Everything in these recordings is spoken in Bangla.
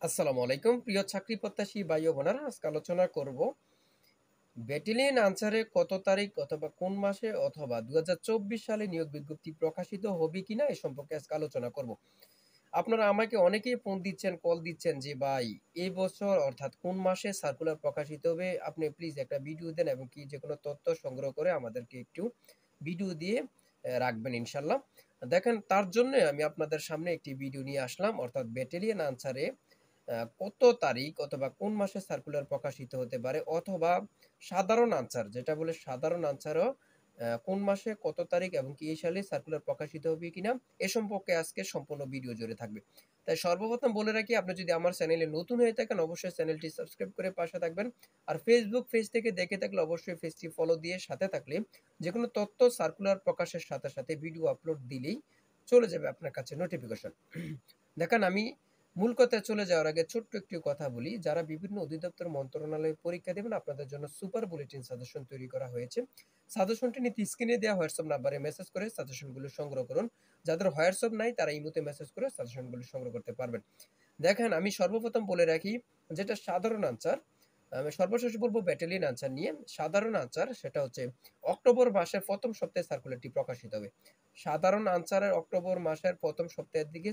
আসসালামু আলাইকুম প্রিয় চাকরি প্রত্যাশী ভাই ও বোনেরা, আজকে আলোচনা করব ব্যাটালিয়ন আনসারে কত তারিখ অথবা কোন মাসে অথবা 2024 সালে নিয়োগ বিজ্ঞপ্তি প্রকাশিত হবে কিনা এ সম্পর্কে আজকে আলোচনা করব। আপনারা আমাকে অনেকেই ফোন দিচ্ছেন, কল দিচ্ছেন যে ভাই এই বছর অর্থাৎ কোন মাসে সার্কুলার প্রকাশিত হবে, আপনি প্লিজ একটা ভিডিও দেন এবং কি যে কোনো তথ্য সংগ্রহ করে আমাদেরকে একটু ভিডিও দিয়ে রাখবেন ইনশাল্লাহ। দেখেন, তার জন্য আমি আপনাদের সামনে একটি ভিডিও নিয়ে আসলাম, অর্থাৎ ব্যাটালিয়ন আনসারে কত তারিখ অথবা কোন মাসে সার্কুলার প্রকাশিত হতে পারে, অথবা সাধারণ আনসার যেটা বলে সাধারণ আনসারও কোন মাসে কত তারিখ এবং কি এই সালে সার্কুলার প্রকাশিত হবে কিনা এ সম্পর্কে আজকে সম্পূর্ণ ভিডিও জুড়ে থাকবে। তাই সর্বপ্রথম বলে রাখি, আপনি যদি আমার চ্যানেলে নতুন হয়ে থাকেন অবশ্যই চ্যানেলটি সাবস্ক্রাইব করে পাশে থাকবেন। আর ফেসবুক পেজ থেকে দেখে থাকলে অবশ্যই পেজটি ফলো দিয়ে সাথে থাকলে যে কোনো তথ্য সার্কুলার প্রকাশের সাথে সাথে ভিডিও আপলোড দিলেই চলে যাবে আপনার কাছে নোটিফিকেশন। দেখেন, আমি মূল কথায় চলে যাওয়ার আগে ছোট্ট একটি কথা বলি। যারা বিভিন্ন অধিদপ্তর মন্ত্রণালয়ে পরীক্ষা দেবেন, আপনাদের জন্য সুপার বুলেটিন সাজেশন তৈরি করা হয়েছে। সাজেশনটি নিতে স্ক্রিনে দেওয়া হোয়াটসঅ্যাপ নাম্বারে মেসেজ করে সাজেশনগুলো সংগ্রহ করুন। যাদের হোয়াটসঅ্যাপ নাই তারা ইমোতে মেসেজ করে সাজেশনগুলো সংগ্রহ করতে পারবেন। দেখেন, আমি সর্বপ্রথম বলে রাখি, যেটা সাধারণ আনসার, আমি সর্বশেষ বলবো ব্যাটালিয়ন আনসার নিয়ে। সাধারণ আনসার সেটা হচ্ছে অক্টোবর মাসের প্রথম সপ্তাহে সার্কুলারটি প্রকাশিত হবে। সাধারণ আনসারের অক্টোবর মাসের প্রথম সপ্তাহের দিকে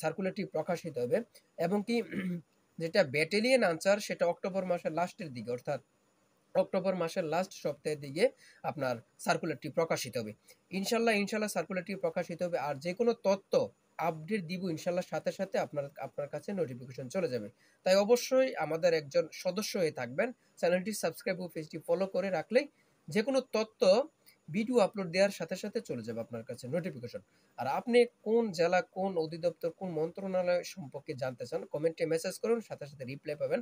সার্কুলারটি প্রকাশিত হবে এবং কি যেটা ব্যাটালিয়ন আনসার সেটা অক্টোবর মাসের লাস্টের দিকে, অর্থাৎ অক্টোবর মাসের লাস্ট সপ্তাহের দিকে আপনার সার্কুলারটি প্রকাশিত হবে। ইনশাল্লাহ সার্কুলারটি প্রকাশিত হবে। আর যে কোনো তথ্য আপডেট দিব ইনশাল্লাহ, সাথে সাথে আপনার আপনার কাছে নোটিফিকেশন চলে যাবে। তাই অবশ্যই আমাদের একজন সদস্য হয়ে থাকবেন। চ্যানেলটি সাবস্ক্রাইব ও পেজটি ফলো করে রাখলেই যে কোনো তথ্য ভিডিও আপলোড দেওয়ার সাথে সাথে চলে যাবে আপনার কাছে নোটিফিকেশন। আর আপনি কোন জেলা, কোন অধিদপ্তর, কোন মন্ত্রণালয় সম্পর্কে জানতে চান কমেন্টে মেসেজ করুন, সাথে সাথে রিপ্লাই পাবেন।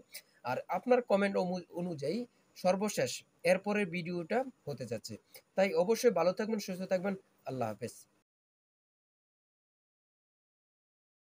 আর আপনার কমেন্ট অনুযায়ী সর্বশেষ এরপরের ভিডিওটা হতে যাচ্ছে। তাই অবশ্যই ভালো থাকবেন, সুস্থ থাকবেন। আল্লাহ হাফেজ।